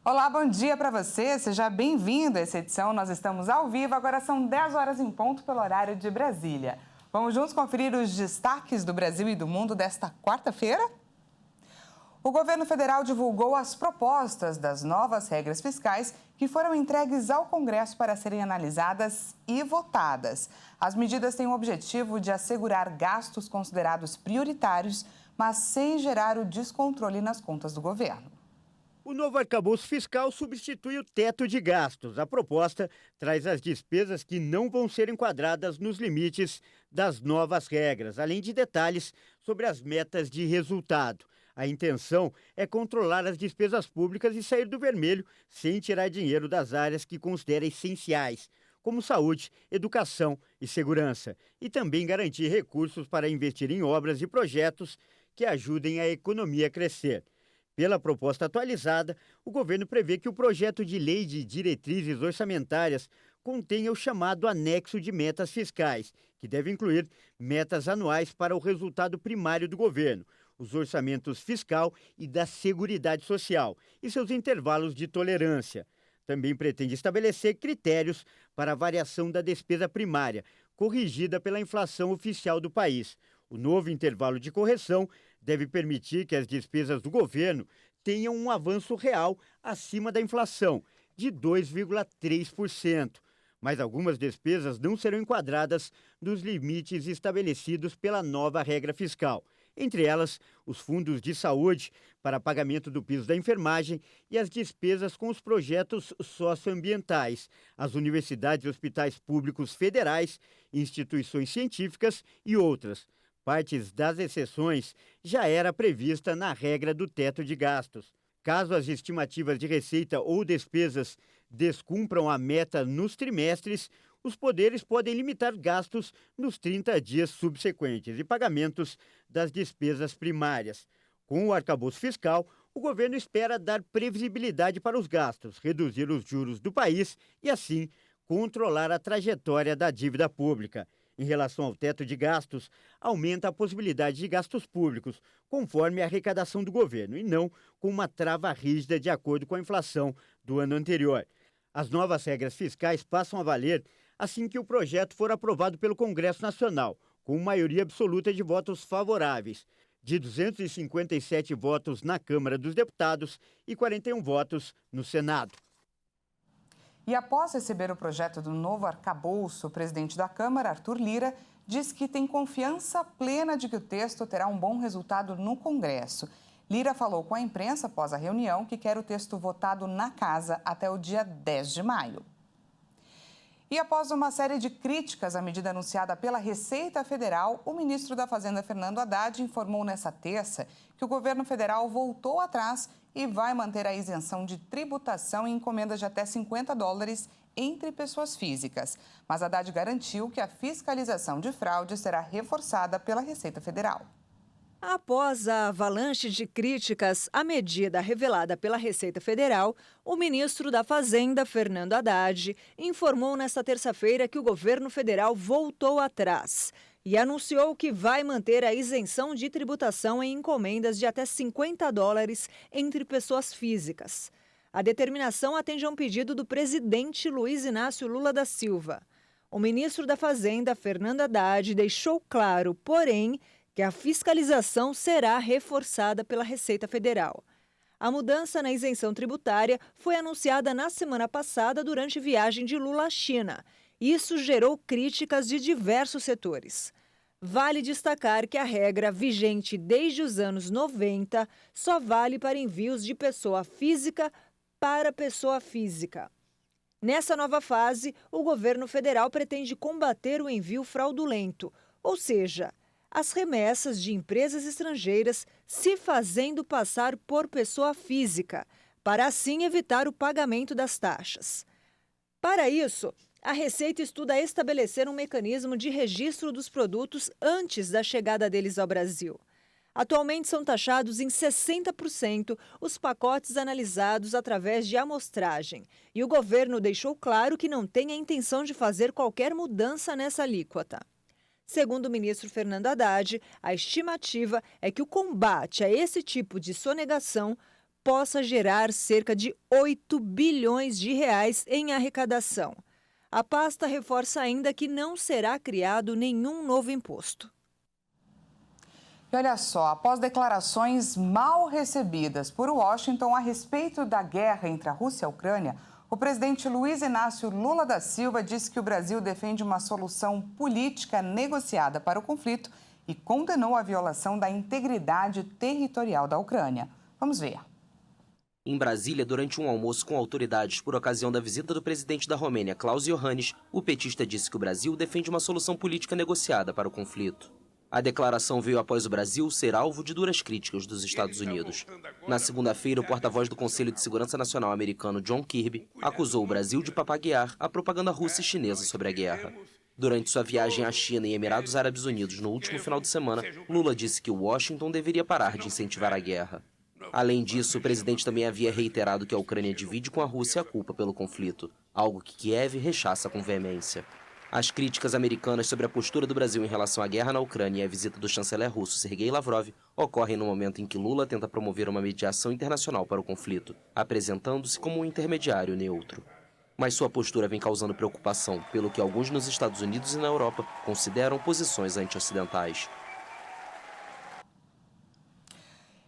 Olá, bom dia para você. Seja bem-vindo a essa edição. Nós estamos ao vivo, agora são 10 horas em ponto pelo horário de Brasília. Vamos juntos conferir os destaques do Brasil e do mundo desta quarta-feira? O governo federal divulgou as propostas das novas regras fiscais que foram entregues ao Congresso para serem analisadas e votadas. As medidas têm o objetivo de assegurar gastos considerados prioritários, mas sem gerar o descontrole nas contas do governo. O novo arcabouço fiscal substitui o teto de gastos. A proposta traz as despesas que não vão ser enquadradas nos limites das novas regras, além de detalhes sobre as metas de resultado. A intenção é controlar as despesas públicas e sair do vermelho sem tirar dinheiro das áreas que considera essenciais, como saúde, educação e segurança, e também garantir recursos para investir em obras e projetos que ajudem a economia a crescer. Pela proposta atualizada, o governo prevê que o projeto de lei de diretrizes orçamentárias contenha o chamado anexo de metas fiscais, que deve incluir metas anuais para o resultado primário do governo, os orçamentos fiscal e da Seguridade Social e seus intervalos de tolerância. Também pretende estabelecer critérios para a variação da despesa primária, corrigida pela inflação oficial do país. O novo intervalo de correção deve permitir que as despesas do governo tenham um avanço real acima da inflação, de 2,3%. Mas algumas despesas não serão enquadradas nos limites estabelecidos pela nova regra fiscal. Entre elas, os fundos de saúde para pagamento do piso da enfermagem e as despesas com os projetos socioambientais, as universidades e hospitais públicos federais, instituições científicas e outras. Partes das exceções já era prevista na regra do teto de gastos. Caso as estimativas de receita ou despesas descumpram a meta nos trimestres, os poderes podem limitar gastos nos 30 dias subsequentes e pagamentos das despesas primárias. Com o arcabouço fiscal, o governo espera dar previsibilidade para os gastos, reduzir os juros do país e, assim, controlar a trajetória da dívida pública. Em relação ao teto de gastos, aumenta a possibilidade de gastos públicos, conforme a arrecadação do governo, e não com uma trava rígida de acordo com a inflação do ano anterior. As novas regras fiscais passam a valer assim que o projeto for aprovado pelo Congresso Nacional, com maioria absoluta de votos favoráveis, de 257 votos na Câmara dos Deputados e 41 votos no Senado. E após receber o projeto do novo arcabouço, o presidente da Câmara, Arthur Lira, diz que tem confiança plena de que o texto terá um bom resultado no Congresso. Lira falou com a imprensa após a reunião que quer o texto votado na casa até o dia 10 de maio. E após uma série de críticas à medida anunciada pela Receita Federal, o ministro da Fazenda, Fernando Haddad, informou nesta terça que o governo federal voltou atrás e vai manter a isenção de tributação em encomendas de até $50 entre pessoas físicas. Mas Haddad garantiu que a fiscalização de fraude será reforçada pela Receita Federal. Após a avalanche de críticas à medida revelada pela Receita Federal, o ministro da Fazenda, Fernando Haddad, informou nesta terça-feira que o governo federal voltou atrás e anunciou que vai manter a isenção de tributação em encomendas de até $50 entre pessoas físicas. A determinação atende a um pedido do presidente Luiz Inácio Lula da Silva. O ministro da Fazenda, Fernando Haddad, deixou claro, porém, que a fiscalização será reforçada pela Receita Federal. A mudança na isenção tributária foi anunciada na semana passada durante viagem de Lula à China. Isso gerou críticas de diversos setores. Vale destacar que a regra vigente desde os anos 90 só vale para envios de pessoa física para pessoa física. Nessa nova fase, o governo federal pretende combater o envio fraudulento, ou seja, as remessas de empresas estrangeiras se fazendo passar por pessoa física, para assim evitar o pagamento das taxas. Para isso, a Receita estuda estabelecer um mecanismo de registro dos produtos antes da chegada deles ao Brasil. Atualmente são taxados em 60% os pacotes analisados através de amostragem, e o governo deixou claro que não tem a intenção de fazer qualquer mudança nessa alíquota. Segundo o ministro Fernando Haddad, a estimativa é que o combate a esse tipo de sonegação possa gerar cerca de 8 bilhões de reais em arrecadação. A pasta reforça ainda que não será criado nenhum novo imposto. E olha só, após declarações mal recebidas por Washington a respeito da guerra entre a Rússia e a Ucrânia, o presidente Luiz Inácio Lula da Silva disse que o Brasil defende uma solução política negociada para o conflito e condenou a violação da integridade territorial da Ucrânia. Vamos ver. Em Brasília, durante um almoço com autoridades por ocasião da visita do presidente da Romênia, Klaus Iohannis, o petista disse que o Brasil defende uma solução política negociada para o conflito. A declaração veio após o Brasil ser alvo de duras críticas dos Estados Unidos. Na segunda-feira, o porta-voz do Conselho de Segurança Nacional americano, John Kirby, acusou o Brasil de papaguear a propaganda russa e chinesa sobre a guerra. Durante sua viagem à China e Emirados Árabes Unidos no último final de semana, Lula disse que Washington deveria parar de incentivar a guerra. Além disso, o presidente também havia reiterado que a Ucrânia divide com a Rússia a culpa pelo conflito, algo que Kiev rechaça com veemência. As críticas americanas sobre a postura do Brasil em relação à guerra na Ucrânia e a visita do chanceler russo Sergei Lavrov ocorrem no momento em que Lula tenta promover uma mediação internacional para o conflito, apresentando-se como um intermediário neutro. Mas sua postura vem causando preocupação, pelo que alguns nos Estados Unidos e na Europa consideram posições anti-ocidentais.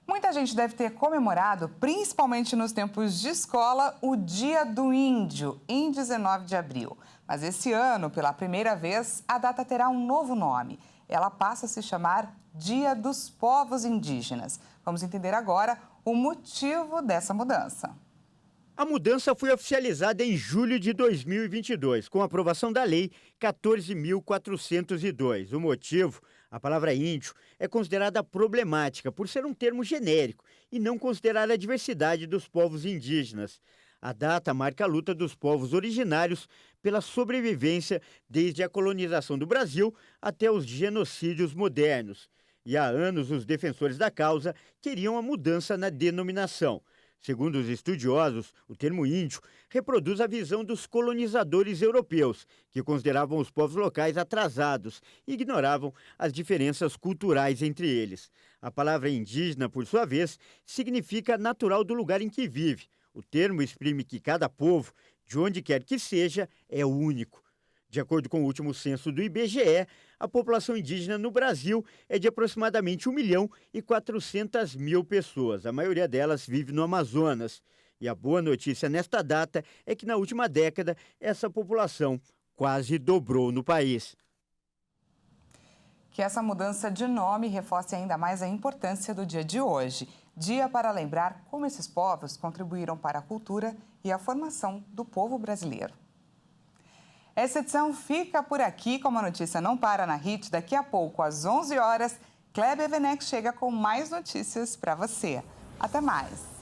Muita gente deve ter comemorado, principalmente nos tempos de escola, o Dia do Índio, em 19 de abril. Mas esse ano, pela primeira vez, a data terá um novo nome. Ela passa a se chamar Dia dos Povos Indígenas. Vamos entender agora o motivo dessa mudança. A mudança foi oficializada em julho de 2022, com a aprovação da Lei 14.402. O motivo, a palavra índio, é considerada problemática por ser um termo genérico e não considerar a diversidade dos povos indígenas. A data marca a luta dos povos originários pela sobrevivência desde a colonização do Brasil até os genocídios modernos. E há anos, os defensores da causa queriam a mudança na denominação. Segundo os estudiosos, o termo índio reproduz a visão dos colonizadores europeus, que consideravam os povos locais atrasados e ignoravam as diferenças culturais entre eles. A palavra indígena, por sua vez, significa natural do lugar em que vive. O termo exprime que cada povo, de onde quer que seja, é único. De acordo com o último censo do IBGE, a população indígena no Brasil é de aproximadamente 1.400.000 pessoas. A maioria delas vive no Amazonas. E a boa notícia nesta data é que na última década essa população quase dobrou no país. Que essa mudança de nome reforce ainda mais a importância do dia de hoje. Dia para lembrar como esses povos contribuíram para a cultura e a formação do povo brasileiro. Essa edição fica por aqui, como a notícia não para na HIT. Daqui a pouco, às 11 horas, Kleber Werneck chega com mais notícias para você. Até mais!